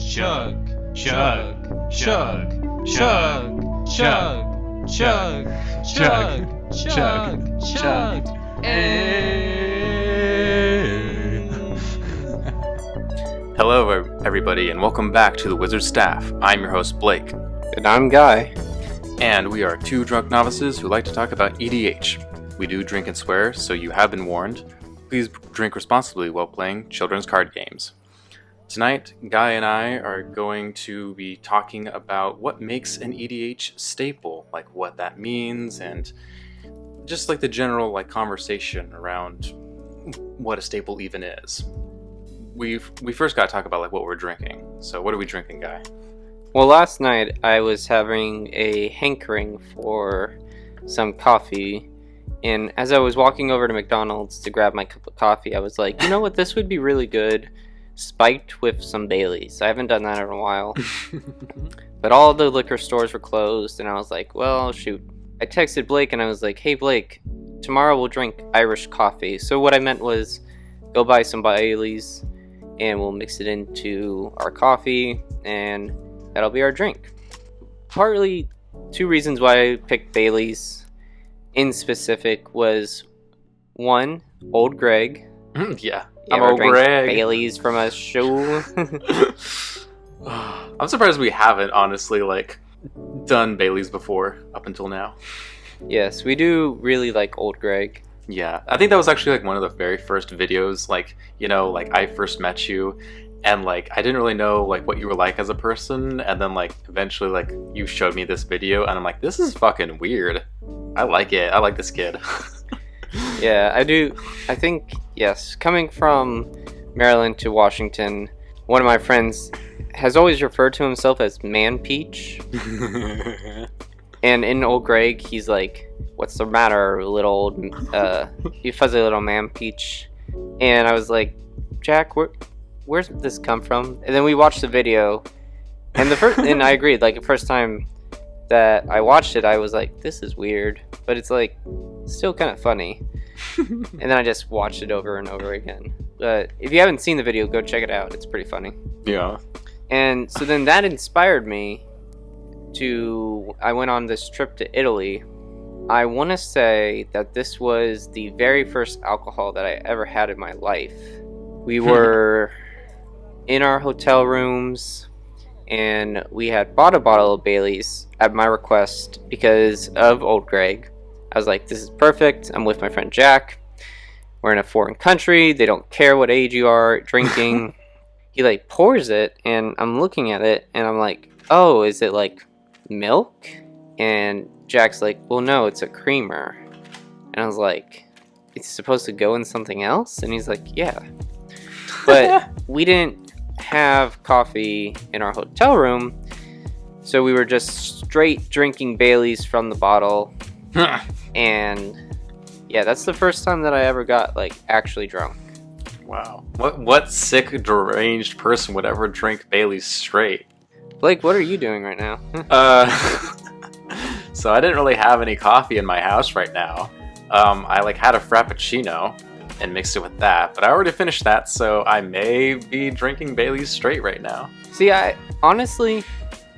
chug, chug, chug, chug, chug, chug, chug, chug, chug, Hello, everybody, and welcome back to the Wizard Staff. I'm your host, Blake. And I'm Guy. And we are two drunk novices who like to talk about EDH. We do drink and swear, so you have been warned. Please drink responsibly while playing children's card games. Tonight, Guy and I are going to be talking about what makes an EDH staple, like what that means, and just like the general conversation around what a staple even is. We first got to talk about what we're drinking. So what are we drinking, Guy? Well, last night I was having a hankering for some coffee, and as I was walking over to McDonald's to grab my cup of coffee, I was like, you know what, this would be really good, spiked with some Baileys. I haven't done that in a while. But all the liquor stores were closed, and I was like, well, shoot. I texted Blake, and I was like, hey, Blake, tomorrow we'll drink Irish coffee. So what I meant was, go buy some Baileys, and we'll mix it into our coffee, and that'll be our drink. Partly, two reasons why I picked Baileys in specific was, one, Old Greg. Yeah, I'm Old Greg. Baileys from a show. I'm surprised we haven't, honestly, done Baileys before, up until now. Yes, we do really like Old Greg. Yeah, I think that was actually one of the very first videos, I first met you, and I didn't really know what you were like as a person, and then eventually you showed me this video, and I'm like, this is fucking weird. I like it. I like this kid. Yeah, I do. I think, yes, coming from Maryland to Washington, one of my friends has always referred to himself as Man Peach. And in Old Greg, he's like, what's the matter, little old, you fuzzy little Man Peach? And I was like, Jack, where's this come from? And then we watched the video, and and I agreed, the first time that I watched it, I was like, this is weird, but it's still kind of funny. And then I just watched it over and over again. But if you haven't seen the video, go check it out. It's pretty funny. Yeah. And so then that inspired me I went on this trip to Italy. I want to say that this was the very first alcohol that I ever had in my life. We were in our hotel rooms, and we had bought a bottle of Baileys at my request because of Old Greg. I was like, this is perfect. I'm with my friend Jack. We're in a foreign country. They don't care what age you are drinking. He pours it, and I'm looking at it, and I'm like, oh, is it milk? And Jack's like, well, no, it's a creamer. And I was like, it's supposed to go in something else? And he's like, yeah. But we didn't have coffee in our hotel room, so we were just straight drinking Baileys from the bottle. And yeah, that's the first time that I ever got actually drunk. Wow. What sick, deranged person would ever drink Baileys straight? Blake, what are you doing right now? So I didn't really have any coffee in my house right now. I had a Frappuccino and mixed it with that, but I already finished that, so I may be drinking Baileys straight right now. See, I honestly,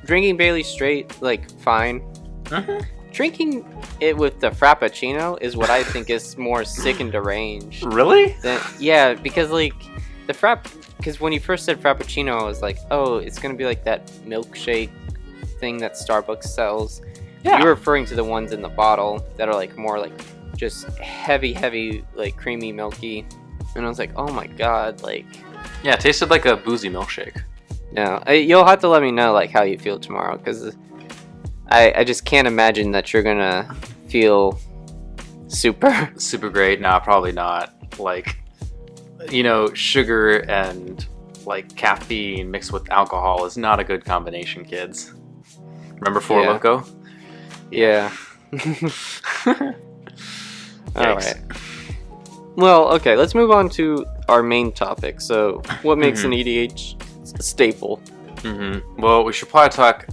drinking Baileys straight, fine. Mm-hmm. Drinking it with the Frappuccino is what I think is more sick and deranged. Really? Yeah, because because when you first said Frappuccino, I was like, oh, it's gonna be that milkshake thing that Starbucks sells. Yeah. You're referring to the ones in the bottle that are more just heavy, creamy, milky. And I was like, oh my god, Yeah, it tasted like a boozy milkshake. No, you'll have to let me know how you feel tomorrow, because I just can't imagine that you're gonna feel super great. Nah, probably not. Sugar and caffeine mixed with alcohol is not a good combination, kids. Remember Four Loko? Yeah. Alright. Well, okay, let's move on to our main topic. So, what makes an EDH staple? Mm-hmm. Well, we should probably talk...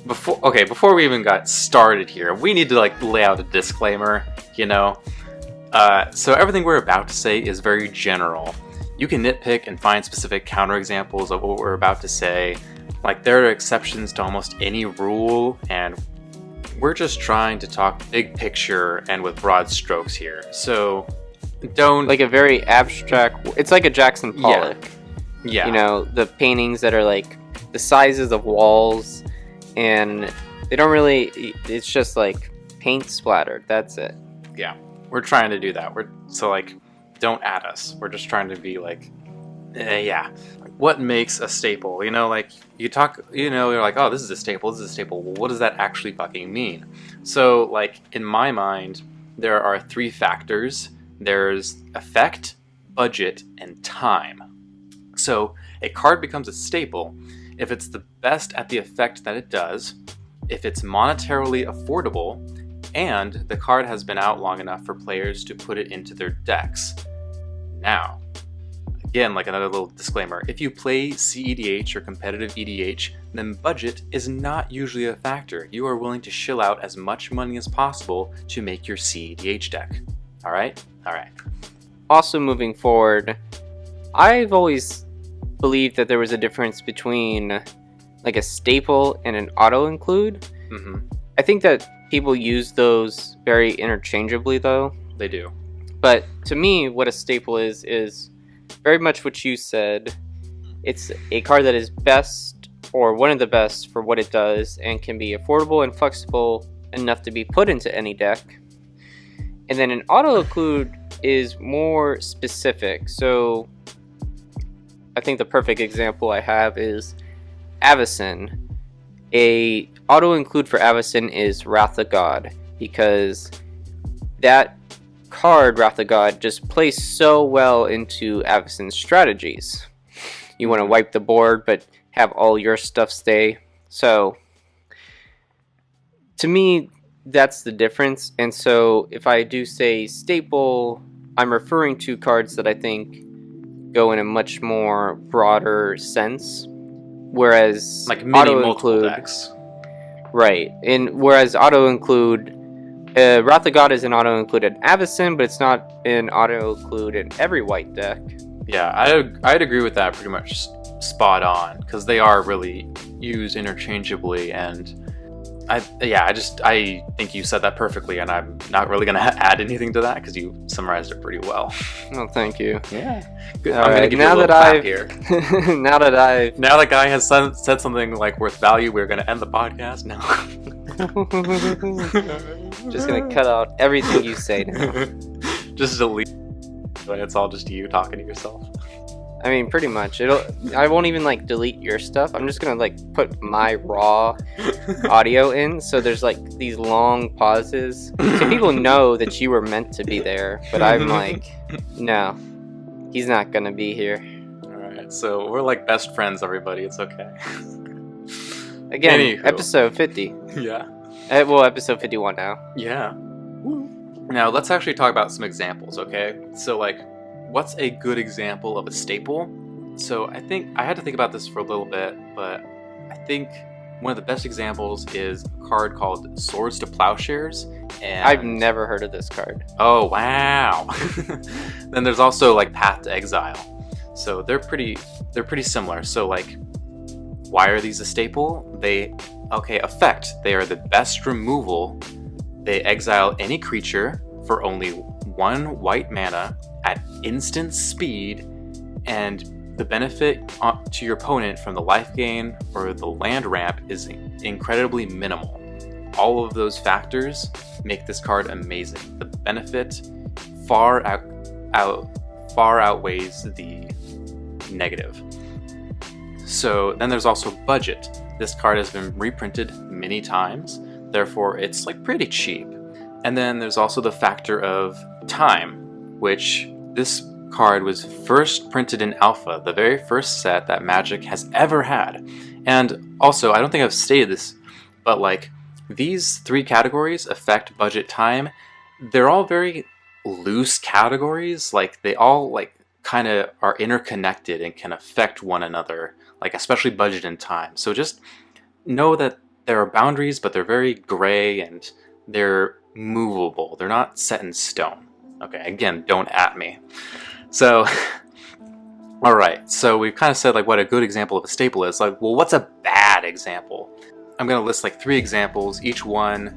Before we even got started here, we need to lay out a disclaimer, So everything we're about to say is very general. you can nitpick and find specific counterexamples of what we're about to say. Like, there are exceptions to almost any rule, and we're just trying to talk big picture and with broad strokes here. So don't... Like a very abstract... It's like a Jackson Pollock. Yeah. You know, the paintings that are like the sizes of walls, and they don't really... It's just like paint splattered. That's it. Yeah. We're trying to do that. So, like, don't at us. We're just trying to be like, what makes a staple? You know, like, you talk, you know, you're like, oh, this is a staple, this is a staple. Well, what does that actually fucking mean? So, like, in my mind, there are 3 factors. There's effect, budget, and time. So, a card becomes a staple if it's the best at the effect that it does, if it's monetarily affordable, and the card has been out long enough for players to put it into their decks. Now, again, like another little disclaimer, if you play CEDH or competitive EDH, then budget is not usually a factor. You are willing to shill out as much money as possible to make your CEDH deck. Alright? Alright. Also, moving forward, I've always believed that there was a difference between like a staple and an auto-include. Mm-hmm. I think that people use those very interchangeably, though. They do. But to me, what a staple is very much what you said. It's a card that is best, or one of the best, for what it does, and can be affordable and flexible enough to be put into any deck. And then an auto-include is more specific. So I think the perfect example I have is Avacyn. A auto-include for Avacyn is Wrath of God, because that card, Wrath of God, just plays so well into Avacyn's strategies. You want to wipe the board, but have all your stuff stay. So, to me, that's the difference. And so, if I do say staple, I'm referring to cards that I think go in a much more broader sense. Whereas like many multiple decks. Right. And whereas auto-include, Wrath of God is an auto-include in Avacyn, but it's not an auto-include in every white deck. Yeah, I'd agree with that pretty much spot on, because they are really used interchangeably, and I think you said that perfectly, and I'm not really going to add anything to that because you summarized it pretty well. Oh, thank you. Yeah. Good. I'm going to give you a little clap here. Now that guy has said something like worth value, we're going to end the podcast now. Just going to cut out everything you say now. Just delete. It's all just you talking to yourself. I mean, pretty much. I won't even like delete your stuff. I'm just gonna like put my raw audio in, so there's like these long pauses, so people know that you were meant to be there. But I'm like, no, he's not gonna be here. All right, so we're like best friends, everybody. It's okay. Again, Anywho. Episode 50. Yeah. Well, episode 51 now. Yeah. Now let's actually talk about some examples, okay? So like, what's a good example of a staple? So I think I had to think about this for a little bit, but I think one of the best examples is a card called Swords to Plowshares. And I've never heard of this card. Oh, wow. Then there's also like Path to Exile. So they're pretty similar. So like, why are these a staple? Effect. They are the best removal. They exile any creature for only 1 white mana at instant speed, and the benefit to your opponent from the life gain or the land ramp is incredibly minimal. All of those factors make this card amazing. The benefit far outweighs the negative. So then there's also budget. This card has been reprinted many times, therefore it's like pretty cheap. And then there's also the factor of time, which this card was first printed in Alpha, the very first set that Magic has ever had. And also, I don't think I've stated this, but like, these 3 categories, effect, budget, time, they're all very loose categories. Like, they all like kind of are interconnected and can affect one another, like especially budget and time. So just know that there are boundaries, but they're very gray and they're movable. They're not set in stone. Okay, again, don't at me. So Alright, so we've kind of said like what a good example of a staple is. Like, well, what's a bad example? I'm going to list like 3 examples. Each one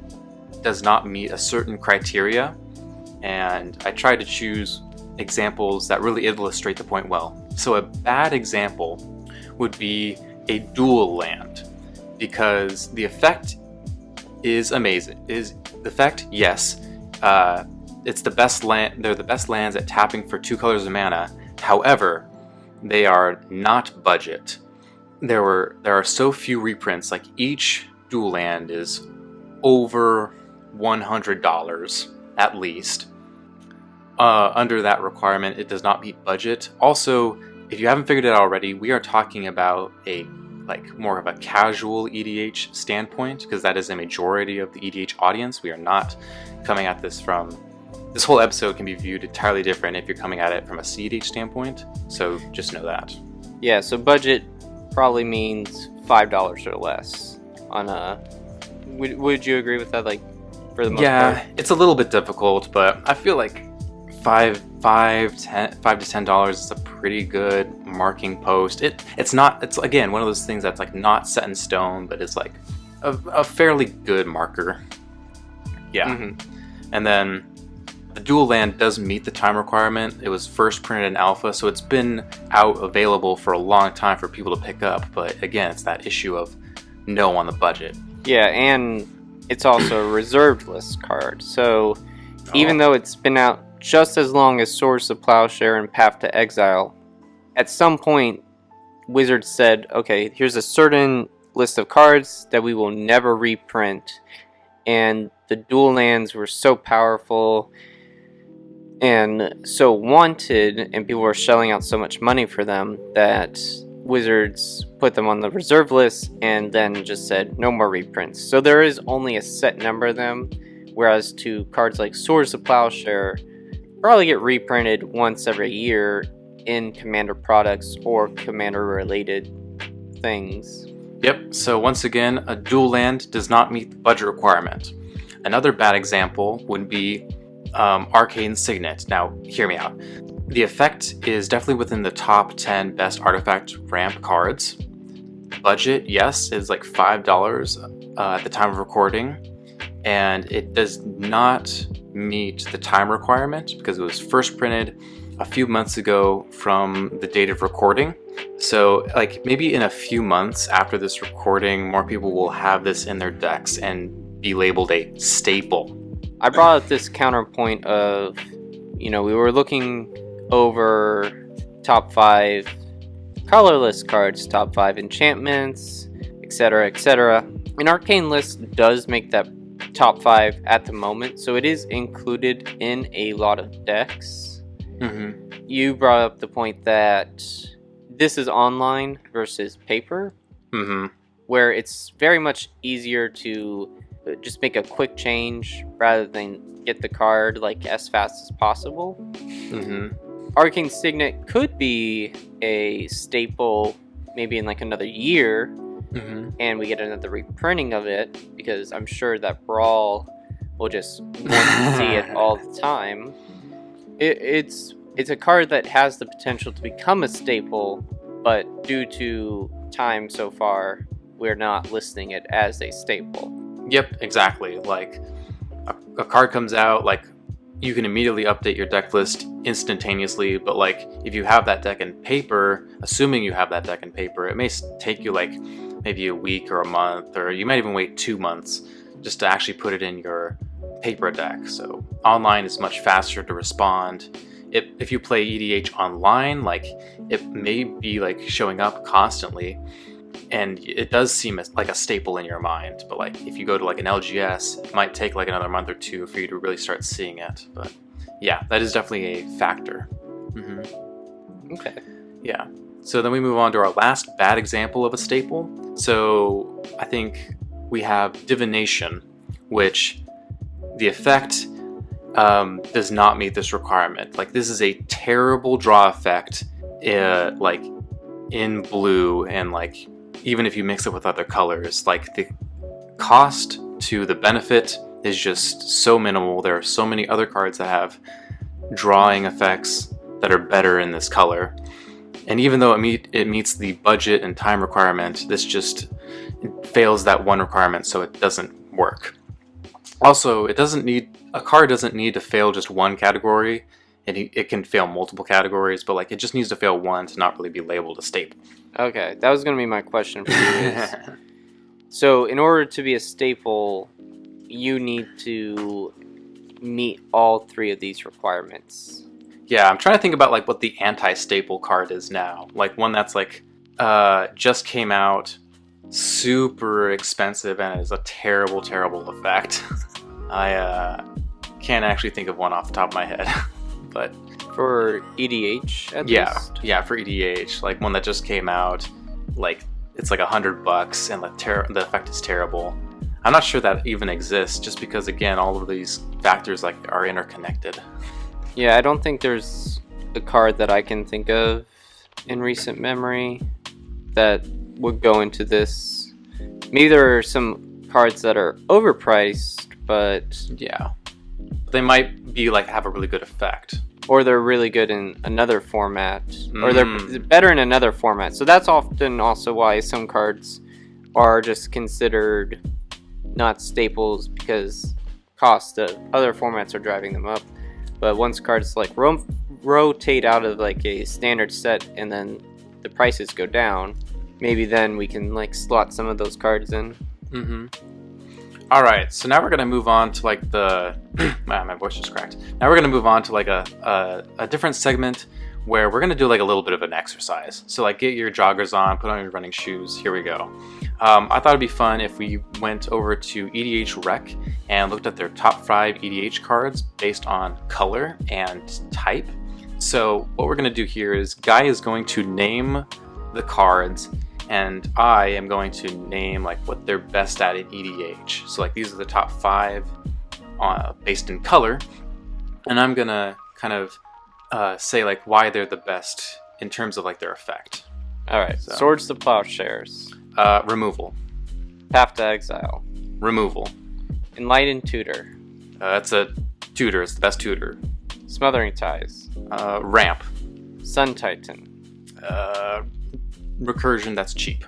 does not meet a certain criteria, and I tried to choose examples that really illustrate the point well. So a bad example would be a dual land, because the effect is amazing. Yes, it's the best land. They're the best lands at tapping for 2 colors of mana. However, they are not budget. There are so few reprints. Like, each dual land is over $100 at least. Under that requirement, it does not meet budget. Also, if you haven't figured it out already, we are talking about a more of a casual EDH standpoint, because that is a majority of the EDH audience. We are not coming at this from... This whole episode can be viewed entirely different if you're coming at it from a CEDH standpoint, so just know that. Yeah, so budget probably means $5 or less on a... Would you agree with that, like, for the most part? Yeah, it's a little bit difficult, but I feel like $5 to $10 is a pretty good marking post. It's again one of those things that's like not set in stone, but it's like a fairly good marker. Yeah. Mm-hmm. And then the dual land does meet the time requirement. It was first printed in alpha, so it's been out available for a long time for people to pick up, but again, it's that issue of no on the budget. Yeah, and it's also a reserved list card, so even though it's been out just as long as Swords of Plowshare and Path to Exile, at some point Wizards said, okay, here's a certain list of cards that we will never reprint, and the dual lands were so powerful and so wanted, and people were shelling out so much money for them, that Wizards put them on the reserve list and then just said no more reprints. So there is only a set number of them, whereas to cards like Swords of Plowshare probably get reprinted once every year in Commander products or Commander related things. Yep, so once again, a dual land does not meet the budget requirement. Another bad example would be Arcane Signet. Now, hear me out. The effect is definitely within the top 10 best artifact ramp cards. Budget, yes, is like $5 at the time of recording, and it does not meet the time requirement because it was first printed a few months ago from the date of recording. So like maybe in a few months after this recording, more people will have this in their decks and be labeled a staple. I brought up this counterpoint of, we were looking over top 5 colorless cards, top 5 enchantments, etc., etc. An Arcane list does make that top 5 at the moment, so it is included in a lot of decks. Mm-hmm. You brought up the point that this is online versus paper, where it's very much easier to just make a quick change rather than get the card like as fast as possible. Arcane Signet could be a staple maybe in like another year, and we get another reprinting of it, because I'm sure that Brawl will just want to see it all the time. It's a card that has the potential to become a staple, but due to time so far, we're not listing it as a staple. Yep, exactly. Like, a card comes out, like, you can immediately update your deck list instantaneously, but like, if you have that deck in paper, assuming you have that deck in paper, it may take you like maybe a week or a month, or you might even wait 2 months just to actually put it in your paper deck. So online is much faster to respond. If you play EDH online, like, it may be like showing up constantly, and it does seem like a staple in your mind, but like if you go to like an LGS, it might take like another month or 2 for you to really start seeing it. But yeah, that is definitely a factor. Okay. Yeah. So then we move on to our last bad example of a staple. So I think we have Divination, which the effect does not meet this requirement. Like, this is a terrible draw effect, like in blue, and like even if you mix it with other colors, like the cost to the benefit is just so minimal. There are so many other cards that have drawing effects that are better in this color, And even though it meets the budget and time requirement, this just fails that one requirement, so it doesn't work. Also, a card doesn't need to fail just one category. It can fail multiple categories, but like it just needs to fail one to not really be labeled a staple. Okay, that was going to be my question for you. So in order to be a staple, you need to meet all three of these requirements. Yeah, I'm trying to think about like what the anti-staple card is now. Like one that's like just came out, super expensive, and is a terrible, terrible effect. I can't actually think of one off the top of my head. But for EDH, at least? Yeah, for EDH, like one that just came out, like it's like $100, and the effect is terrible. I'm not sure that even exists, just because again, all of these factors like are interconnected. Yeah, I don't think there's a card that I can think of in recent memory that would go into this. Maybe there are some cards that are overpriced, but yeah, they might be like have a really good effect, or they're really good in another format, or they're better in another format. So that's often also why some cards are just considered not staples, because cost of other formats are driving them up. But once cards like rotate out of like a standard set and then the prices go down, maybe then we can like slot some of those cards in. All right, so now we're gonna move on to like the my voice just cracked. Now we're gonna move on to like a different segment where we're gonna do like a little bit of an exercise. So like get your joggers on, put on your running shoes. Here we go. I thought it'd be fun if we went over to EDH Rec and looked at their top 5 EDH cards based on color and type. So what we're gonna do here is Guy is going to name the cards, and I am going to name like what they're best at in EDH. So like these are the top 5 based in color, and I'm gonna kind of say like why they're the best in terms of like their effect. All right, so. Swords to Plowshares. Removal. Path to Exile. Removal. Enlightened Tutor. That's a tutor. It's the best tutor. Smothering Ties. Ramp. Sun Titan. Recursion that's cheap.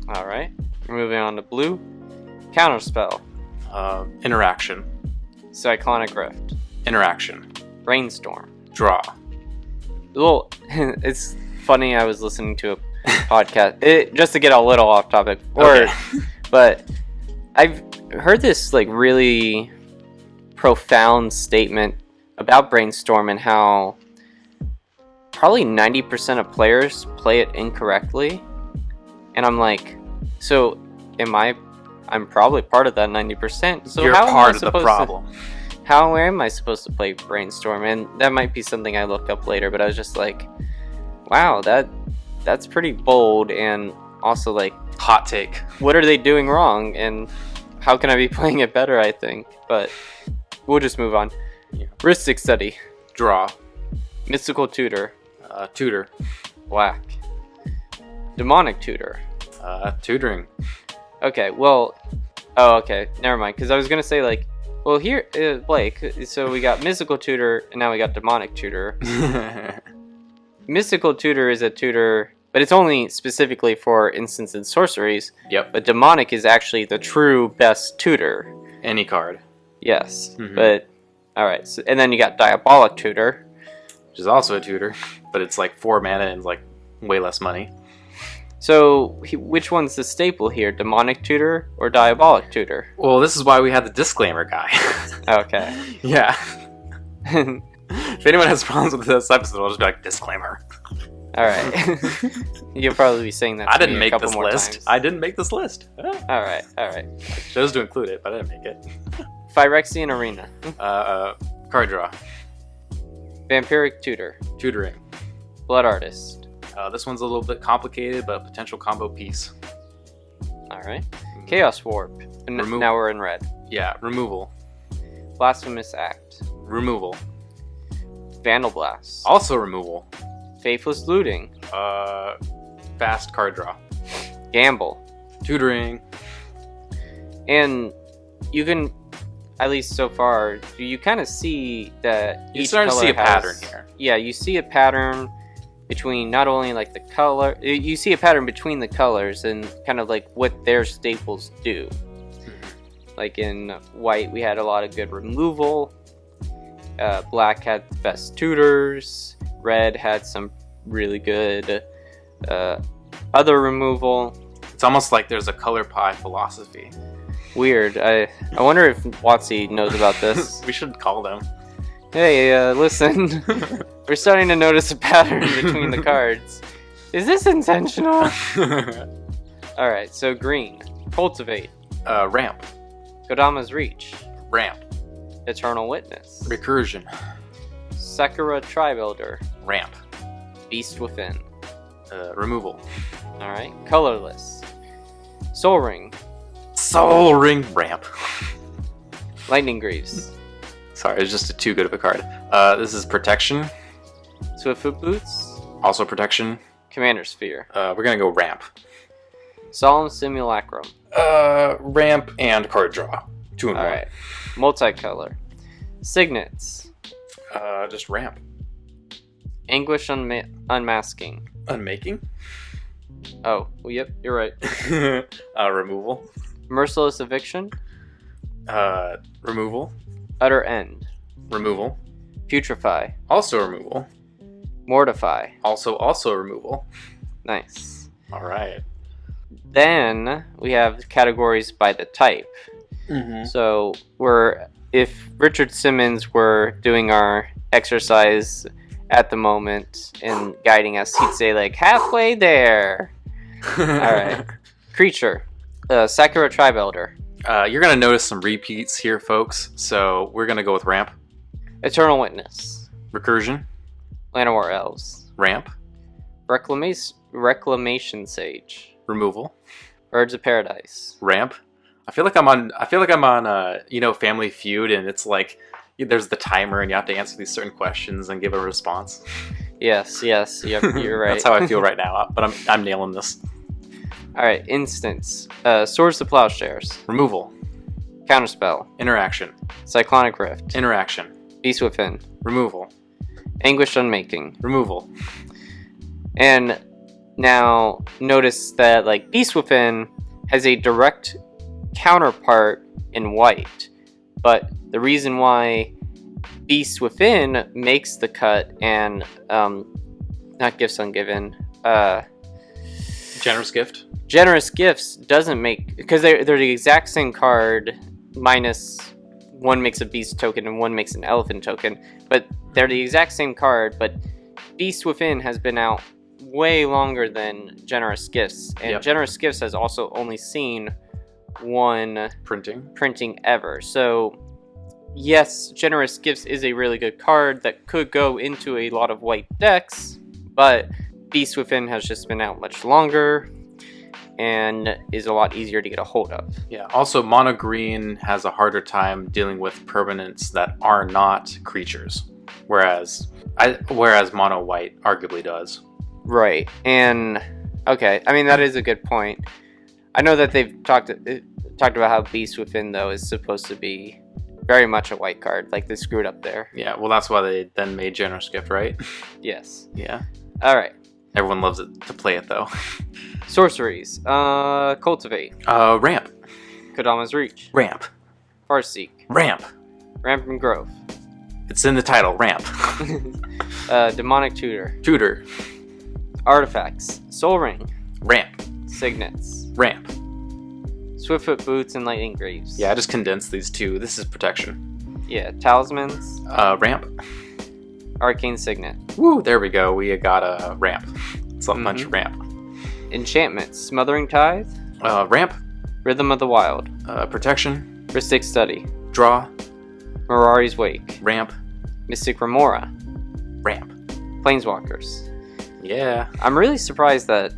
All right. We're moving on to blue. Counterspell. Interaction. Cyclonic Rift. Interaction. Brainstorm. Draw. Well, it's funny. I was listening to a podcast just to get a little off topic, but I've heard this like really profound statement about Brainstorm and how probably 90% of players play it incorrectly, and I'm like, so I'm probably part of that 90%. So you're part of the problem. How am I supposed to play Brainstorm? And that might be something I look up later, but I was just like, wow, that's pretty bold, and also like hot take. What are they doing wrong, and how can I be playing it better? I think, but we'll just move on. Yeah. Rhystic Study. Draw. Mystical Tutor. Tutor. Black. Demonic Tutor. Tutoring. Okay, well, okay, never mind. Because I was gonna say like, well, here, Blake. So we got Mystical Tutor, and now we got Demonic Tutor. Mystical Tutor is a tutor, but it's only specifically for instants and sorceries. Yep. But Demonic is actually the true best tutor. Any card. Yes. But, alright. So, and then you got Diabolic Tutor. Which is also a tutor, but it's like 4 mana and like way less money. So, which one's the staple here? Demonic Tutor or Diabolic Tutor? Well, this is why we had the disclaimer guy. Okay. Yeah. If anyone has problems with this episode, I'll just be like, disclaimer. Alright. You'll probably be saying that to I didn't me make this list. Times. I didn't make this list. Alright. Chose to include it, but I didn't make it. Phyrexian Arena. Card draw. Vampiric Tutor. Tutoring. Blood Artist. This one's a little bit complicated, but a potential combo piece. Alright. Chaos Warp. Now we're in red. Yeah, removal. Blasphemous Act. Removal. Vandal Blast. Also removal. Faithless Looting. Fast card draw. Gamble. Tutoring. And you can, at least so far, you kind of see that you're starting to see a pattern here. Yeah, you see a pattern, between not only like the color, you see a pattern between the colors and kind of like what their staples do. Like in white, we had a lot of good removal. Black had the best tutors. Red had some really good other removal. It's almost like there's a color pie philosophy. Weird. I wonder if WotC knows about this. We should call them. Hey, listen. We're starting to notice a pattern between the cards. Is this intentional? Alright, so green. Cultivate. Ramp. Kodama's Reach. Ramp. Eternal Witness. Recursion. Sakura Tri-Builder. Ramp. Beast Within. Removal. Alright, Colorless. Soul Ring. Soul Ring. Ramp. Lightning Greaves. Sorry, it's just too good of a card. This is Protection. Swiftfoot Boots. Also Protection. Commander Sphere. We're gonna go Ramp. Solemn Simulacrum. Ramp and card draw. 2 and 1. Alright. Multicolor. Signets. Just Ramp. Anguish Unmasking. Unmaking? Oh, well, yep, you're right. Removal. Merciless Eviction. Removal. Utter End. Removal. Putrefy. Also removal. Mortify. Also removal. Nice. Alright. Then we have categories by the type. Mm-hmm. So if Richard Simmons were doing our exercise at the moment and guiding us, he'd say like halfway there. All right. Creature. Sakura Tri-Builder. You're gonna notice some repeats here, folks. So we're gonna go with Ramp. Eternal Witness. Recursion. Llanowar Elves. Ramp. Reclamation Sage. Removal. Birds of Paradise. Ramp. I feel like I'm on Family Feud, and it's like there's the timer, and you have to answer these certain questions and give a response. Yes, yep, you're right. That's how I feel right now, but I'm nailing this. All right, instance. Swords to Plowshares. Removal. Counterspell. Interaction. Cyclonic Rift. Interaction. Beast Within. Removal. Anguish Unmaking. Removal. And now notice that like Beast Within has a direct counterpart in white, but the reason why Beast Within makes the cut and not Gifts Ungiven, Generous Gifts doesn't make, because they're the exact same card minus one makes a beast token and one makes an elephant token, but they're the exact same card, but Beast Within has been out way longer than Generous Gifts, and Yep. Generous Gifts has also only seen one printing ever. So yes, Generous Gifts is a really good card that could go into a lot of white decks, but Beast Within has just been out much longer and is a lot easier to get a hold of. Yeah, also mono green has a harder time dealing with permanents that are not creatures, whereas mono white arguably does. Right. And okay, I mean that is a good point. I know that they've talked about how Beast Within though is supposed to be very much a white card. Like they screwed up there. Yeah, well that's why they then made Generous Gift, right? Yes. Yeah. All right. Everyone loves it to play it though. Sorceries. Cultivate. Ramp. Kodama's Reach. Ramp. Farseek. Ramp. Rampant Growth. It's in the title, Ramp. Demonic Tutor. Tutor. Artifacts. Soul Ring. Ramp. Signets. Ramp. Swiftfoot Boots and Lightning Greaves. Yeah, I just condensed these two. This is Protection. Yeah. Talismans. Ramp. Arcane Signet. Woo, there we go. We got a Ramp. It's a bunch of Ramp. Enchantments. Smothering Tithe. Ramp. Rhythm of the Wild. Protection. Rhystic Study. Draw. Mirari's Wake. Ramp. Mystic Remora. Ramp. Planeswalkers. Yeah. I'm really surprised that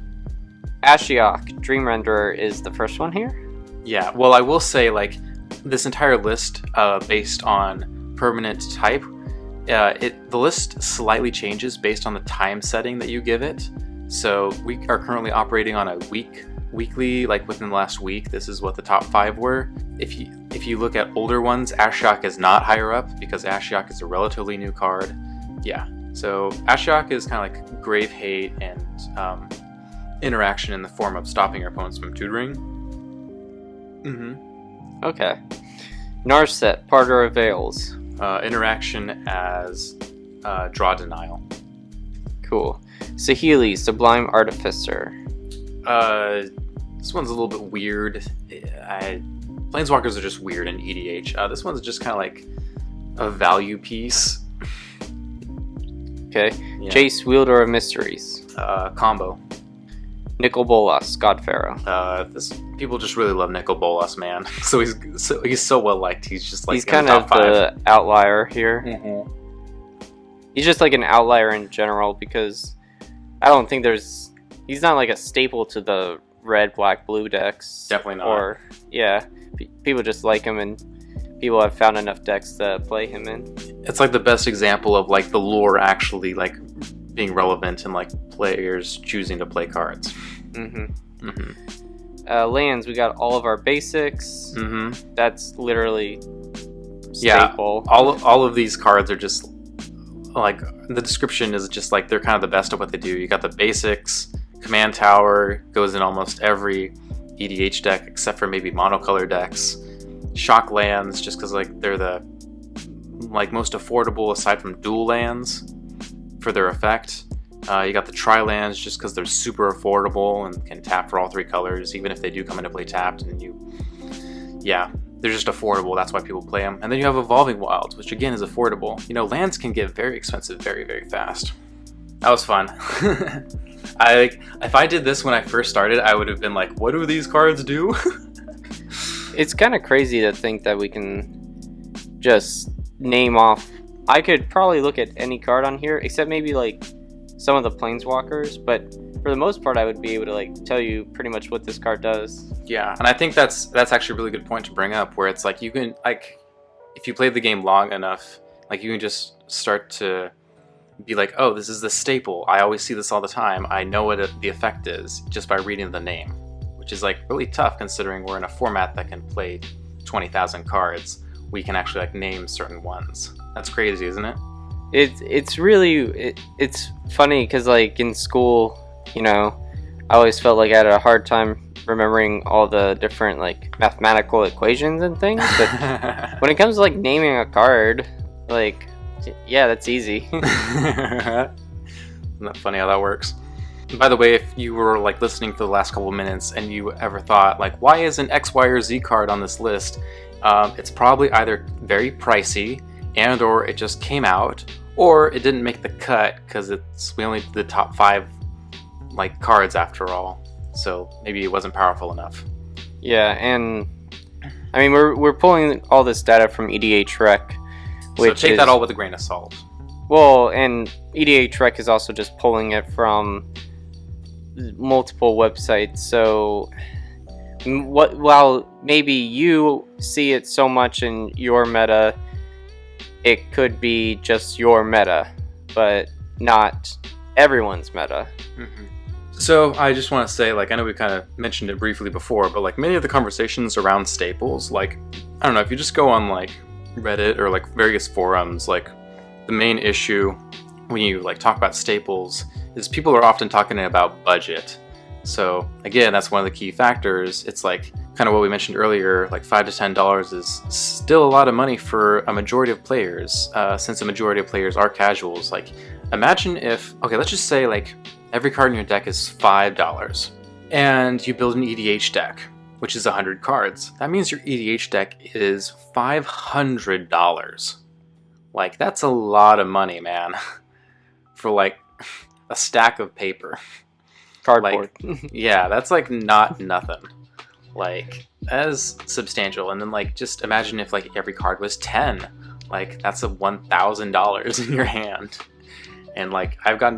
Ashiok Dream Renderer is the first one here. Yeah, well, I will say, like, this entire list, based on permanent type, the list slightly changes based on the time setting that you give it. So we are currently operating on a weekly, like within the last week, this is what the top 5 were. If you look at older ones, Ashiok is not higher up because Ashiok is a relatively new card. Yeah, So Ashiok is kind of like grave hate and interaction in the form of stopping your opponents from tutoring. Okay. Narset, Parter of Veils. Interaction as draw denial. Cool. Sahili, Sublime Artificer. This one's a little bit weird. Planeswalkers are just weird in EDH. This one's just kind of like a value piece. Okay. Yeah. Chase, Wielder of Mysteries. Combo. Nicol Bolas, God Pharaoh. People just really love Nicol Bolas, man. So he's so well liked. He's just like he's kind of the outlier here. He's just like an outlier in general because I don't think he's not like a staple to the red, black, blue decks. Definitely not. Or people just like him and people have found enough decks to play him in. It's like the best example of like the lore actually like being relevant and like players choosing to play cards. Lands, we got all of our basics. That's literally staple. Yeah, all of these cards are just like, the description is just like they're kind of the best at what they do. You got the basics. Command Tower goes in almost every EDH deck except for maybe monocolor decks. Shock lands, just because like they're the like most affordable aside from dual lands for their effect. You got the tri-lands just because they're super affordable and can tap for all three colors, even if they do come into play tapped. And they're just affordable. That's why people play them. And then you have Evolving Wilds, which again is affordable. You know, lands can get very expensive very, very fast. That was fun. If I did this when I first started, I would have been like, what do these cards do? It's kind of crazy to think that we can just name off. I could probably look at any card on here, except maybe like some of the planeswalkers, but for the most part, I would be able to like tell you pretty much what this card does. Yeah, and I think that's actually a really good point to bring up, where it's like you can like, if you play the game long enough, like you can just start to be like, oh, this is the staple. I always see this all the time. I know what the effect is just by reading the name, which is like really tough considering we're in a format that can play 20,000 cards. We can actually like name certain ones. That's crazy, isn't it? It's really it's funny because like in school, you know, I always felt like I had a hard time remembering all the different like mathematical equations and things. But when it comes to like naming a card, like, yeah, that's easy. Isn't that funny how that works? By the way, if you were like listening for the last couple of minutes and you ever thought like, why isn't X, Y, or Z card on this list? It's probably either very pricey and or it just came out, or it didn't make the cut because we only did the top 5 like cards after all. So maybe it wasn't powerful enough. Yeah, and I mean we're pulling all this data from EDH Rec, which so take that all with a grain of salt. Well, and EDH Rec is also just pulling it from multiple websites. So while maybe you see it so much in your meta, it could be just your meta, but not everyone's meta. So I just want to say, like, I know we kind of mentioned it briefly before, but like many of the conversations around staples, like, I don't know, if you just go on like Reddit or like various forums, like the main issue when you like talk about staples is people are often talking about budget. So again, that's one of the key factors. It's like kind of what we mentioned earlier, like $5 to $10 is still a lot of money for a majority of players, since a majority of players are casuals. Like, imagine if, okay, let's just say like every card in your deck is $5 and you build an EDH deck, which is 100 cards. That means your EDH deck is $500. Like, that's a lot of money, man, for like a stack of paper. Cardboard. Like, yeah, that's like not nothing. Like, that is substantial. And then like just imagine if like every card was 10. Like, that's a $1,000 in your hand. And like I've gotten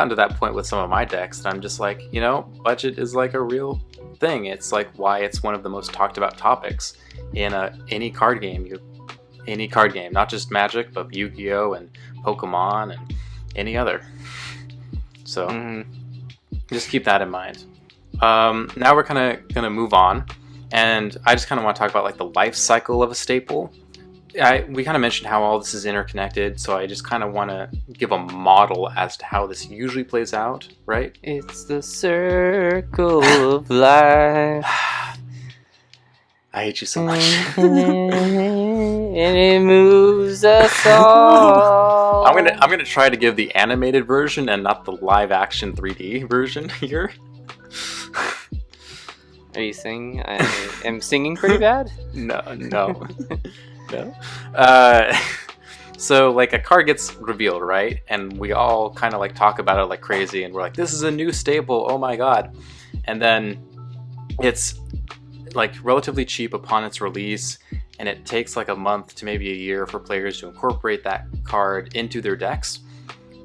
to that point with some of my decks that I'm just like, you know, budget is like a real thing. It's like why it's one of the most talked about topics in any card game. Any card game, not just Magic, but Yu-Gi-Oh! And Pokemon and any other. So just keep that in mind. Now we're kind of going to move on. And I just kind of want to talk about like the life cycle of a staple. we kind of mentioned how all this is interconnected, so I just kind of want to give a model as to how this usually plays out, right? It's the circle of life. I hate you so much. And it moves us all. I'm gonna try to give the animated version and not the live action 3D version here. Are you singing? I am singing pretty bad? No. So like a card gets revealed, right? And we all kind of like talk about it like crazy, and we're like, this is a new staple, oh my god. And then it's like relatively cheap upon its release, and it takes like a month to maybe a year for players to incorporate that card into their decks.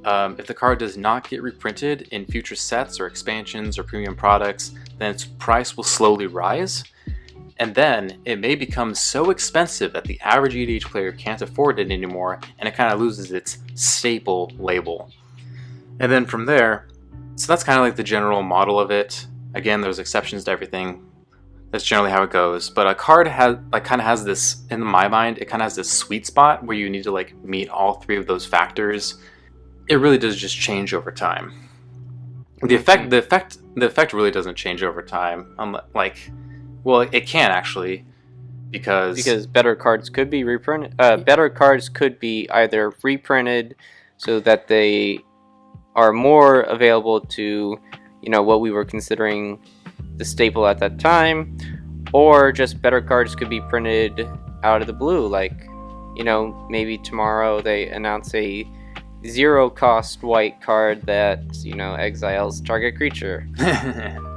If the card does not get reprinted in future sets or expansions or premium products, then its price will slowly rise, and then it may become so expensive that the average EDH player can't afford it anymore, and it kind of loses its staple label. And then from there, so that's kind of like the general model of it. Again, there's exceptions to everything. That's generally how it goes. But a card has this, in my mind, it kind of has this sweet spot where you need to like meet all three of those factors. It really does just change over time. The effect really doesn't change over time. Well, it can actually, because better cards could be reprinted. Better cards could be either reprinted so that they are more available to, what we were considering the staple at that time, or just better cards could be printed out of the blue. Like, maybe tomorrow they announce a 0-cost white card that, exiles target creature.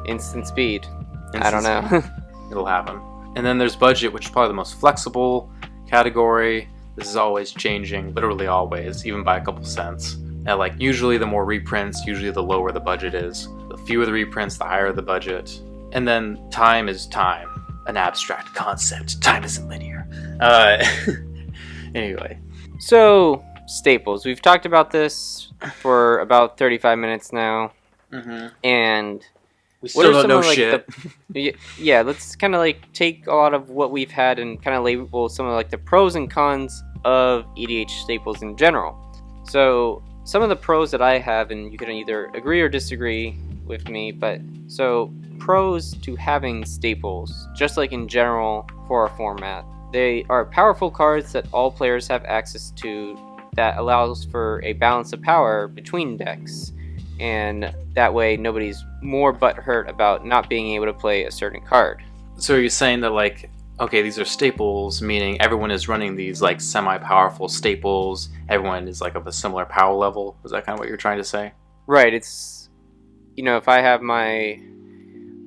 Instant speed. I don't know. It'll happen. And then there's budget, which is probably the most flexible category. This is always changing, literally always, even by a couple cents. And like usually the more reprints, usually the lower the budget is. The fewer the reprints, the higher the budget. And then time is time. An abstract concept. Time isn't linear. Anyway. So, staples. We've talked about this for about 35 minutes now. Mm-hmm. And we still don't know shit. Yeah, let's kind of like take a lot of what we've had and kind of label some of like the pros and cons of EDH staples in general. So, some of the pros that I have, and you can either agree or disagree with me, but so pros to having staples, just like in general for a format. They are powerful cards that all players have access to that allows for a balance of power between decks. And that way nobody's more butthurt about not being able to play a certain card. So are you saying that like, okay, these are staples, meaning everyone is running these like semi-powerful staples, everyone is like of a similar power level? Is that kind of what you're trying to say? Right, it's, if I have my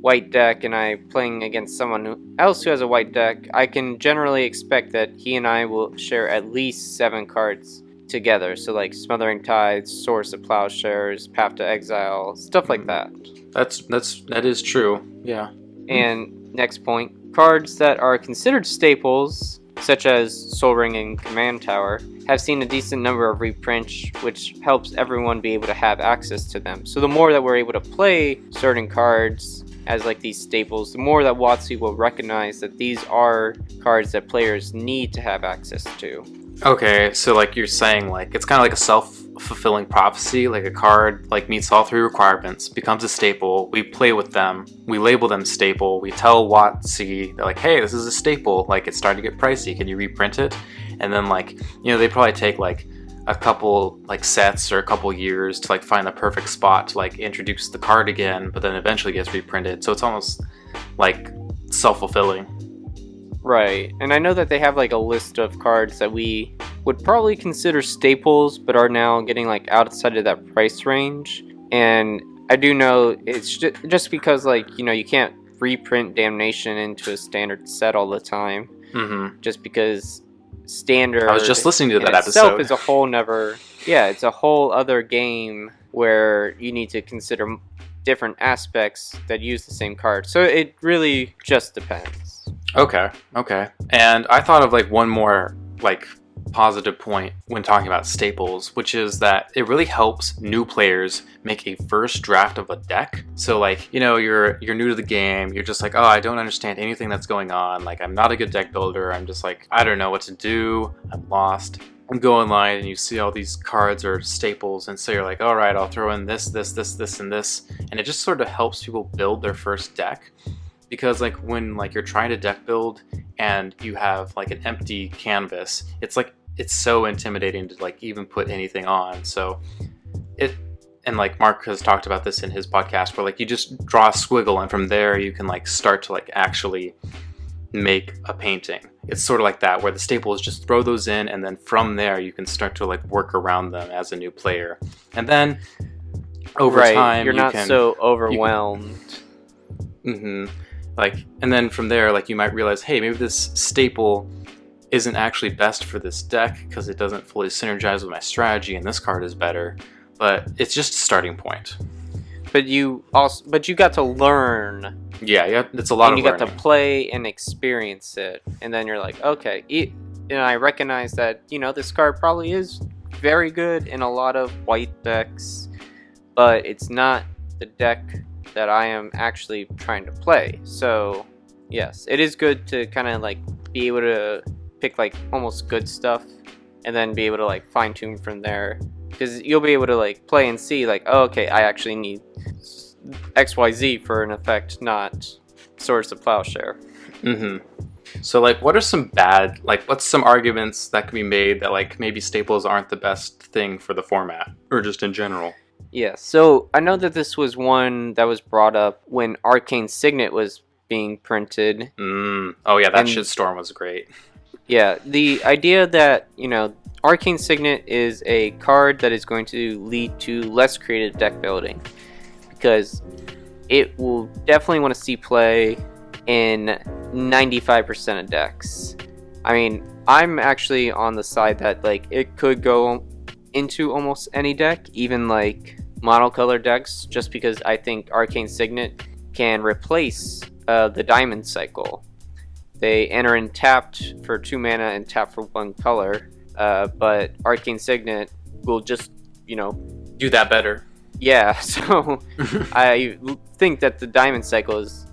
white deck and I'm playing against someone else who has a white deck, I can generally expect that he and I will share at least 7 cards together. So like Smothering Tides, Source of Plowshares, Path to Exile, stuff like that. That is true. Yeah. And next point, cards that are considered staples, such as Sol Ring and Command Tower, have seen a decent number of reprints, which helps everyone be able to have access to them. So the more that we're able to play certain cards as like these staples, the more that WotC will recognize that these are cards that players need to have access to. Okay, so like you're saying, like it's kind of like a self-fulfilling prophecy. Like a card like meets all 3 requirements, becomes a staple. We play with them, we label them staple. We tell WotC, they're like, hey, this is a staple. Like it's starting to get pricey. Can you reprint it? And then like they probably take like a couple like sets or a couple years to like find the perfect spot to like introduce the card again, but then eventually gets reprinted. So it's almost like self-fulfilling. Right, and I know that they have like a list of cards that we would probably consider staples, but are now getting like outside of that price range. And I do know it's just because like you can't reprint Damnation into a standard set all the time. Mm-hmm. Just because standard. I was just listening to that episode. It's a whole other game where you need to consider different aspects that use the same card. So it really just depends. Okay. And I thought of like one more like positive point when talking about staples, which is that it really helps new players make a first draft of a deck. So like, you're new to the game, you're just like, oh, I don't understand anything that's going on, like I'm not a good deck builder, I'm just like, I don't know what to do, I'm lost. And go online and you see all these cards or staples, and so you're like, all right, I'll throw in this, and this, and it just sort of helps people build their first deck. Because like when like you're trying to deck build and you have like an empty canvas, it's so intimidating to like even put anything on. So and like Mark has talked about this in his podcast, where like you just draw a squiggle and from there you can like start to like actually make a painting. It's sort of like that, where the staple is just throw those in, and then from there you can start to like work around them as a new player. And then over time you're not so overwhelmed. Like, and then from there, like you might realize, hey, maybe this staple isn't actually best for this deck because it doesn't fully synergize with my strategy, and this card is better. But it's just a starting point. But you got to learn. Yeah, it's a lot of learning. And you got to play and experience it, and then you're like, okay. And I recognize that this card probably is very good in a lot of white decks, but it's not the deck that I am actually trying to play. So yes, it is good to kind of like be able to pick like almost good stuff and then be able to like fine tune from there, because you'll be able to like play and see like, oh, okay, I actually need XYZ for an effect, not Swords of Plowshare. So like, what are some what's some arguments that can be made that like maybe staples aren't the best thing for the format, or just in general? Yeah, so I know that this was one that was brought up when Arcane Signet was being printed. Oh yeah, that shitstorm was great. Yeah, the idea that, Arcane Signet is a card that is going to lead to less creative deck building, because it will definitely want to see play in 95% of decks. I mean, I'm actually on the side that like it could go into almost any deck, even like monocolor decks, just because I think Arcane Signet can replace the Diamond Cycle. They enter in tapped for 2 mana and tap for 1 color, but Arcane Signet will just, do that better. Yeah, so I think that the Diamond Cycle is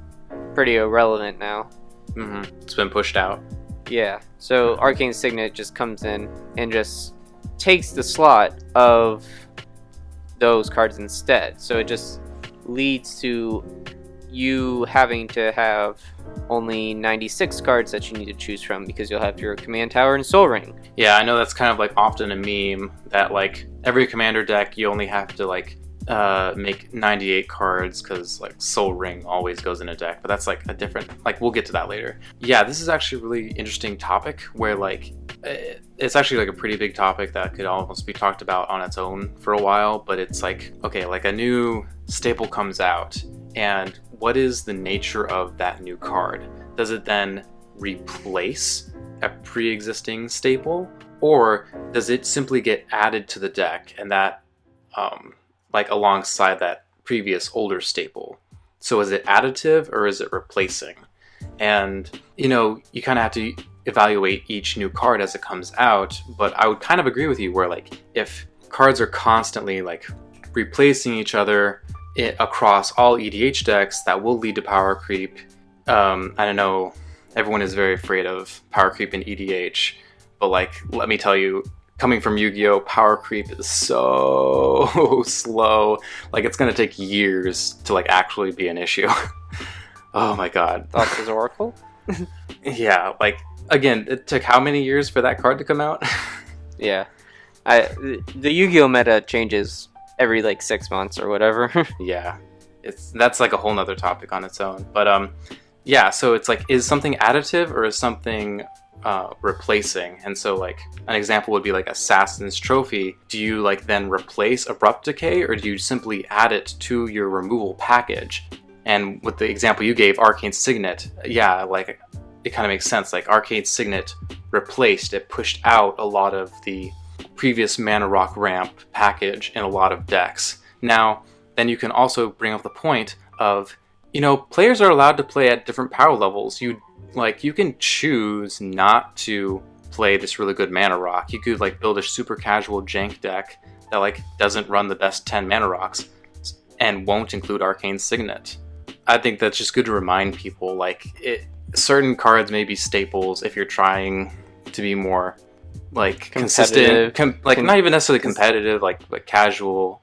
pretty irrelevant now. It's been pushed out. Yeah, so Arcane Signet just comes in and just takes the slot of those cards instead. So it just leads to you having to have only 96 cards that you need to choose from, because you'll have your Command Tower and Soul Ring. Yeah, I know that's kind of like often a meme that like every commander deck you only have to like make 98 cards because like Soul Ring always goes in a deck, but that's like a different, like we'll get to that later. Yeah, this is actually a really interesting topic where like it's actually like a pretty big topic that could almost be talked about on its own for a while. But it's like, okay, like a new staple comes out, and what is the nature of that new card? Does it then replace a pre-existing staple, or does it simply get added to the deck, and that like alongside that previous older staple? So is it additive or is it replacing? And you kind of have to evaluate each new card as it comes out. But I would kind of agree with you where like if cards are constantly like replacing each other across all EDH decks, that will lead to power creep. I know everyone is very afraid of power creep in EDH, but like, let me tell you, coming from Yu-Gi-Oh, power creep is so slow. Like, it's gonna take years to like actually be an issue. Oh my god. Thoughts Oracle? Yeah, like, again, it took how many years for that card to come out? Yeah. The Yu-Gi-Oh meta changes every like 6 months or whatever. Yeah. That's like a whole nother topic on its own. But yeah, so it's like, is something additive or is something replacing? And so like an example would be like Assassin's Trophy. Do you like then replace Abrupt Decay, or do you simply add it to your removal package? And with the example you gave, Arcane Signet, yeah, like it kind of makes sense. Like Arcane Signet replaced, it pushed out a lot of the previous Mana Rock ramp package in a lot of decks. Now, then you can also bring up the point of, players are allowed to play at different power levels. You can choose not to play this really good mana rock. You could like build a super casual jank deck that like doesn't run the best 10 mana rocks and won't include Arcane Signet. I think that's just good to remind people, like, certain cards may be staples if you're trying to be more like consistent, not even necessarily competitive, like casual,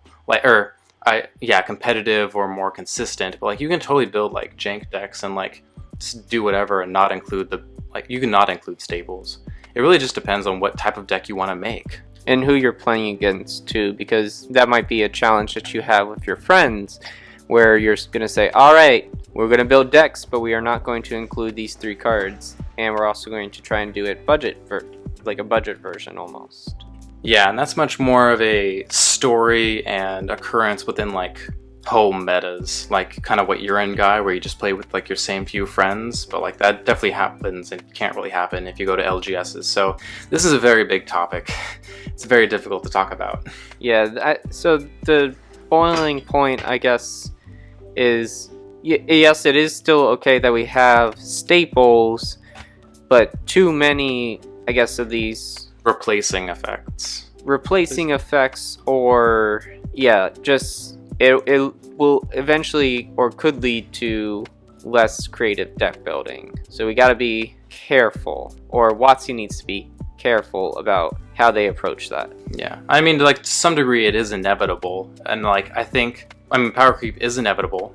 competitive or more consistent. But like you can totally build like jank decks and like just do whatever and not include you can not include staples. It really just depends on what type of deck you want to make. And who you're playing against too, because that might be a challenge that you have with your friends, where you're going to say, all right, we're going to build decks, but we are not going to include these 3 cards, and we're also going to try and do it like a budget version almost. Yeah, and that's much more of a story and occurrence within like home metas, like kind of what you're in, Guy, where you just play with like your same few friends. But like that definitely happens and can't really happen if you go to LGSs. So this is a very big topic. It's very difficult to talk about. Yeah, so the boiling point, I guess, is yes, it is still okay that we have staples, but too many, I guess, of these replacing effects, or just it will eventually or could lead to less creative deck building. So we got to be careful, or WotC needs to be careful about how they approach that. Yeah, I mean, like, to some degree it is inevitable, and like I mean power creep is inevitable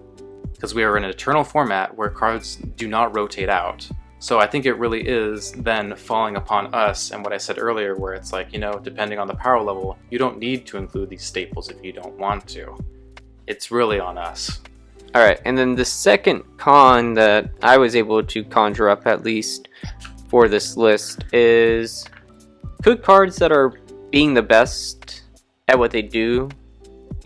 because we are in an eternal format where cards do not rotate out. So I think it really is then falling upon us, and what I said earlier, where it's like, depending on the power level, you don't need to include these staples if you don't want to. It's really on us. Alright, and then the second con that I was able to conjure up, at least for this list, is could cards that are being the best at what they do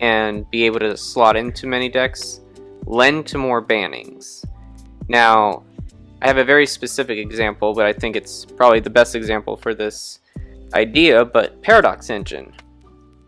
and be able to slot into many decks lend to more bannings. Now, I have a very specific example, but I think it's probably the best example for this idea, but Paradox Engine.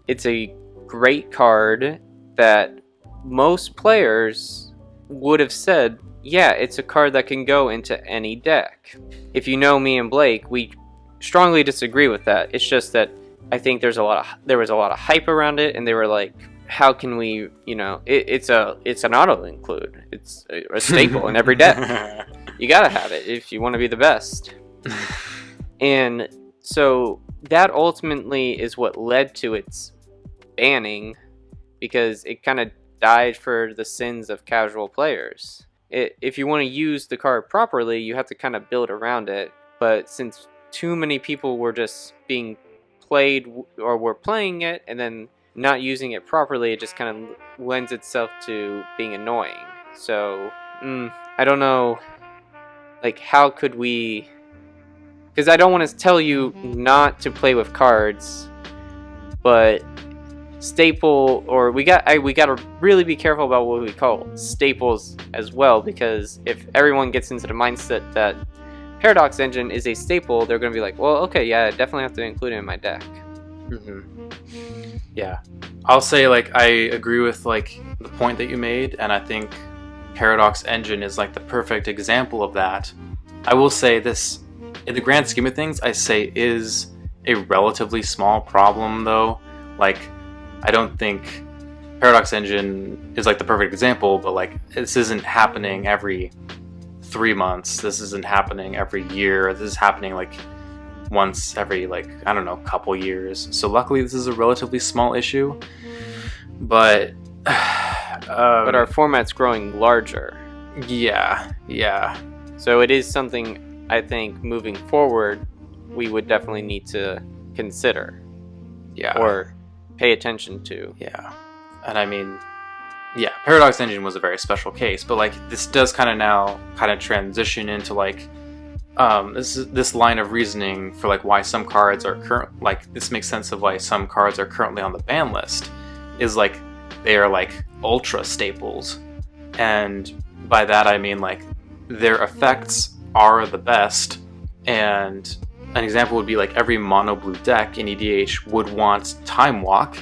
It's a great card that most players would have said, yeah, it's a card that can go into any deck. If you know me and Blake, we strongly disagree with that. It's just that I think there was a lot of hype around it, and they were like, how can we, it's an auto include. It's a staple in every deck. You gotta have it if you want to be the best. And so that ultimately is what led to its banning, because it kind of died for the sins of casual players. If you want to use the card properly, you have to kind of build around it. But since too many people were just being played or were playing it and then not using it properly, it just kind of lends itself to being annoying. So I don't know, like, how could we, because I don't want to tell you not to play with cards, but staple, or we got to really be careful about what we call staples as well, because if everyone gets into the mindset that Paradox Engine is a staple, they're going to be like, well, okay, yeah, I definitely have to include it in my deck. Yeah, I'll say, like, I agree with like the point that you made, and I think Paradox Engine is like the perfect example of that. I will say this, in the grand scheme of things, I say is a relatively small problem though. Like, I don't think Paradox Engine is like the perfect example, but like this isn't happening every 3 months. This isn't happening every year. This is happening like once every, like, I don't know, couple years. So luckily this is a relatively small issue, but but our format's growing larger. Yeah. So it is something I think moving forward we would definitely need to consider. Yeah. Or pay attention to. Yeah. And I mean, yeah, Paradox Engine was a very special case, but like this does kind of transition into like this line of reasoning for like why some cards are this makes sense of why some cards are currently on the ban list, is like they are like ultra staples, and by that I mean like their effects are the best. And an example would be like every mono blue deck in EDH would want Time Walk,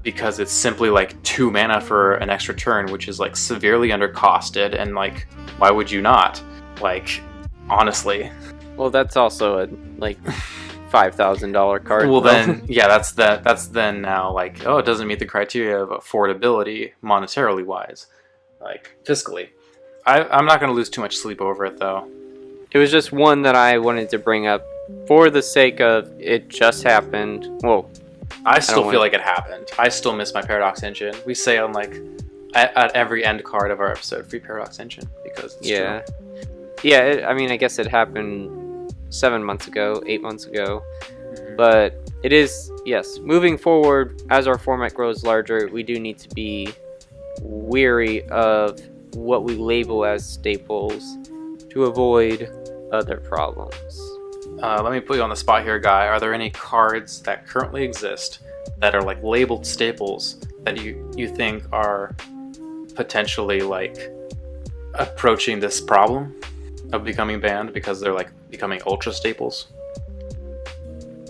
because it's simply like 2 mana for an extra turn, which is like severely undercosted, and like why would you not? Like, honestly. Well, that's also a like $5,000 card. Well, though. then, yeah, that's then now like, oh, it doesn't meet the criteria of affordability monetarily wise, like fiscally. I'm not going to lose too much sleep over it though. It was just one that I wanted to bring up for the sake of it just happened. Well, I still feel like it happened. I still miss my Paradox Engine. We say on like at every end card of our episode, free Paradox Engine, because it's yeah. true. Yeah, I mean, I guess it happened 7 months ago, 8 months ago. But it is, yes, moving forward, as our format grows larger, we do need to be wary of what we label as staples to avoid other problems. Let me put you on the spot here, Guy. Are there any cards that currently exist that are like labeled staples that you think are potentially like approaching this problem of becoming banned because they're like becoming ultra staples?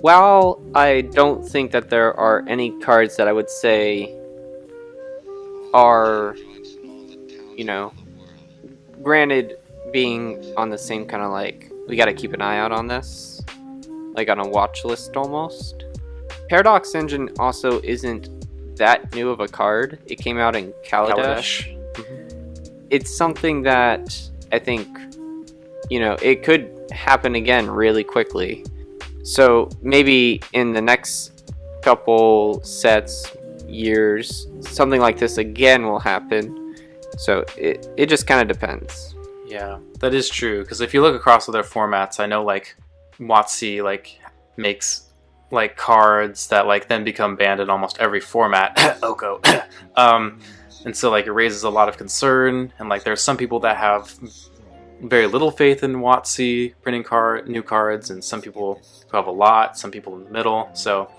While I don't think that there are any cards that I would say are, you know, granted being on the same kind of like, we got to keep an eye out on this, like on a watch list almost. Paradox Engine also isn't that new of a card. It came out in Kaladesh. It's something that I think, you know, it could happen again really quickly. So maybe in the next couple sets, years, something like this again will happen. So it just kind of depends. Yeah, that is true. Because if you look across other formats, I know like WotC like makes like cards that like then become banned in almost every format. Oko. And so like it raises a lot of concern. And like there's some people that have very little faith in WotC printing new cards, and some people who have a lot, some people in the middle. So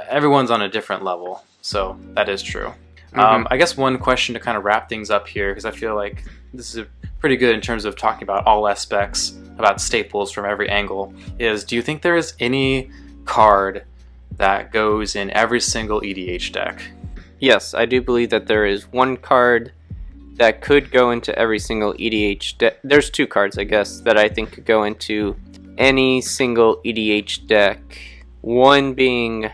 everyone's on a different level. So that is true. I guess one question to kind of wrap things up here, because I feel like this is pretty good in terms of talking about all aspects about staples from every angle, is do you think there is any card that goes in every single EDH deck? Yes, I do believe that there is one card that could go into every single EDH deck. There's two cards, I guess, that I think could go into any single EDH deck. One being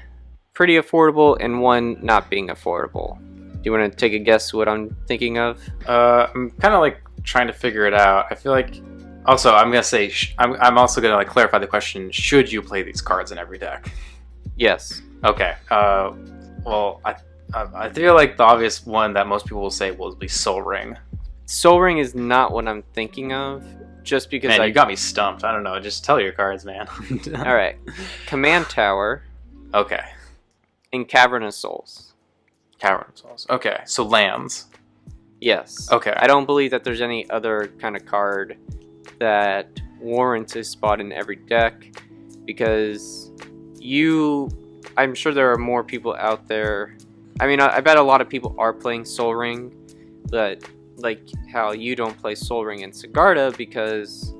pretty affordable and one not being affordable. Do you want to take a guess what I'm thinking of? I'm kind of like trying to figure it out. I feel like also I'm gonna say I'm also gonna like clarify the question: should you play these cards in every deck? Yes. Okay. Well, I feel like the obvious one that most people will say will be Soul Ring. Soul Ring is not what I'm thinking of, just because Man, you got me stumped. I don't know. Just tell your cards, man. All right. Command Tower. Okay. And Cavern of Souls. Cavern of Souls. Okay, so lands. Yes. Okay. I don't believe that there's any other kind of card that warrants a spot in every deck, because I'm sure there are more people out there. I mean, I bet a lot of people are playing Soul Ring, but like how you don't play Soul Ring in Sigarda because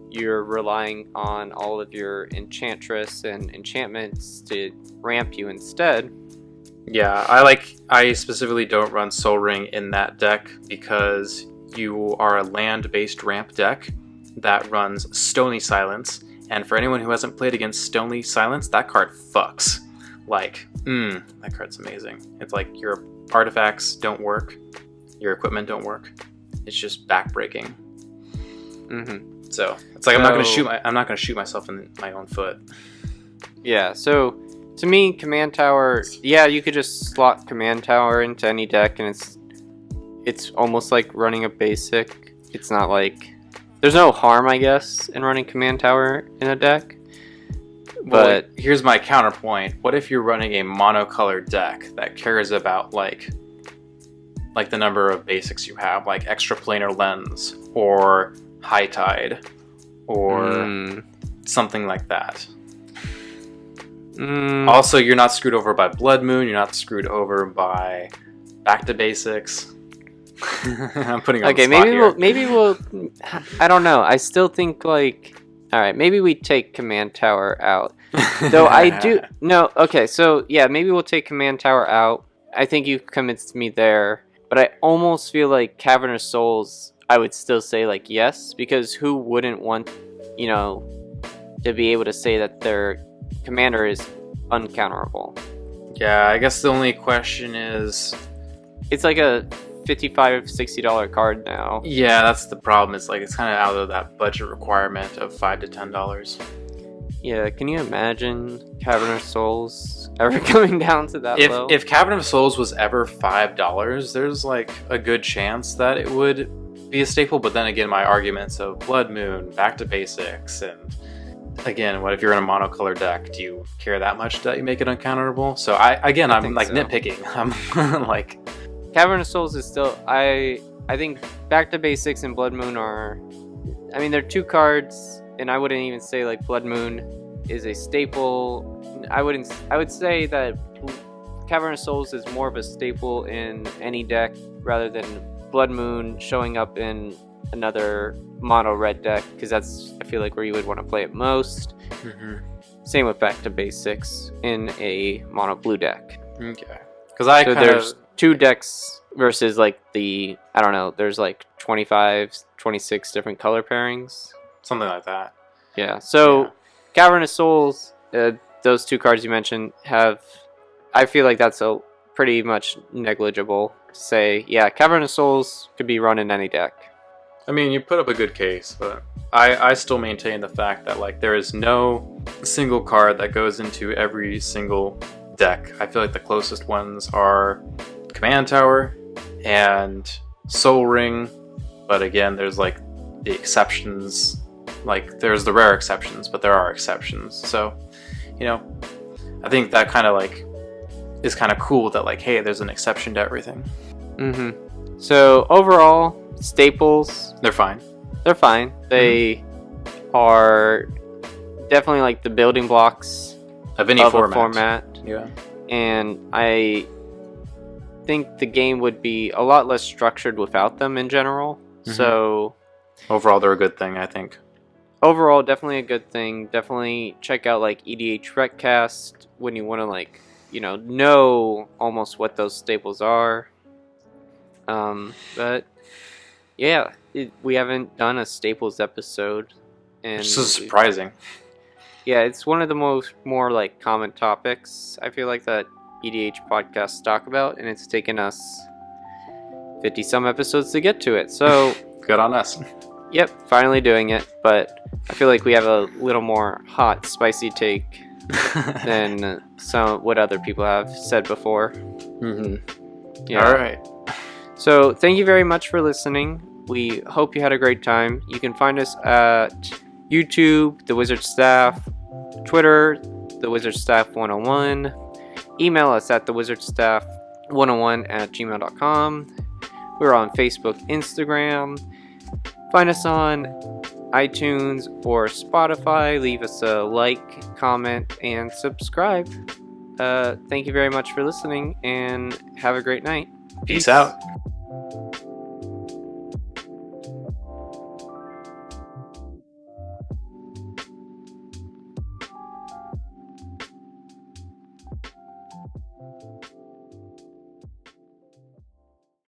you're relying on all of your Enchantress and enchantments to ramp you instead. Yeah, I specifically don't run Soul Ring in that deck because you are a land-based ramp deck that runs Stony Silence, and for anyone who hasn't played against Stony Silence, that card fucks. Like, that card's amazing. It's like your artifacts don't work, your equipment don't work. It's just backbreaking. So it's like I'm not gonna shoot myself in my own foot. Yeah. So to me, Command Tower. Yeah, you could just slot Command Tower into any deck, and it's almost like running a basic. It's not like there's no harm, I guess, in running Command Tower in a deck. But well, here's my counterpoint. What if you're running a monocolored deck that cares about like the number of basics you have, like Extraplanar Lens or High Tide or something like that? Also, you're not screwed over by Blood Moon. You're not screwed over by Back to Basics. I'm putting on the spot here. maybe we'll. I don't know. I still think like. All right, maybe we take Command Tower out. Though I do... No, okay, so yeah, maybe we'll take Command Tower out. I think you convinced me there. But I almost feel like Cavern of Souls, I would still say like yes, because who wouldn't want, to be able to say that their commander is uncounterable. Yeah, I guess the only question is... It's like a $55-$60 card now. Yeah, that's the problem. It's like it's kind of out of that budget requirement of $5 to $10. Yeah, can you imagine Cavern of Souls ever coming down to that low? If Cavern of Souls was ever $5, there's like a good chance that it would be a staple. But then again, my arguments of Blood Moon, Back to Basics, and again, what if you're in a monocolor deck? Do you care that much that you make it uncounterable? So I'm like nitpicking. I'm like, Cavern of Souls is still... I think Back to Basics and Blood Moon are... I mean, they're two cards, and I wouldn't even say like Blood Moon is a staple. I would say that Cavern of Souls is more of a staple in any deck rather than Blood Moon showing up in another mono red deck, because that's, I feel like, where you would want to play it most. Same with Back to Basics in a mono blue deck. Okay. Because there's two decks versus like there's like 25, 26 different color pairings. Something like that. Yeah. So Cavern of Souls, those two cards you mentioned I feel like that's a pretty much negligible to say, yeah, Cavern of Souls could be run in any deck. I mean, you put up a good case, but I still maintain the fact that like there is no single card that goes into every single deck. I feel like the closest ones are Command Tower and Soul Ring, but again, there's like the exceptions. Like there's the rare exceptions, but there are exceptions. So, I think that kind of like is kind of cool that like, hey, there's an exception to everything. So overall, staples, they're fine. They are definitely like the building blocks of any format. Yeah. And I think the game would be a lot less structured without them in general. So overall, they're a good thing, I think. Overall, definitely a good thing. Definitely check out like EDH Recast when you want to like, know almost what those staples are. But yeah, we haven't done a staples episode. And this is surprising. Yeah, it's one of the more like common topics I feel like that EDH podcasts talk about, and it's taken us 50 some episodes to get to it. So good on us. Yep, finally doing it, but I feel like we have a little more hot, spicy take than what other people have said before. Yeah. All right. So thank you very much for listening. We hope you had a great time. You can find us at YouTube, The Wizard Staff, Twitter, The Wizard Staff 101. Email us at thewizardstaff101@gmail.com. We're on Facebook, Instagram. Find us on iTunes or Spotify. Leave us a like, comment, and subscribe. Thank you very much for listening, and have a great night. Peace out.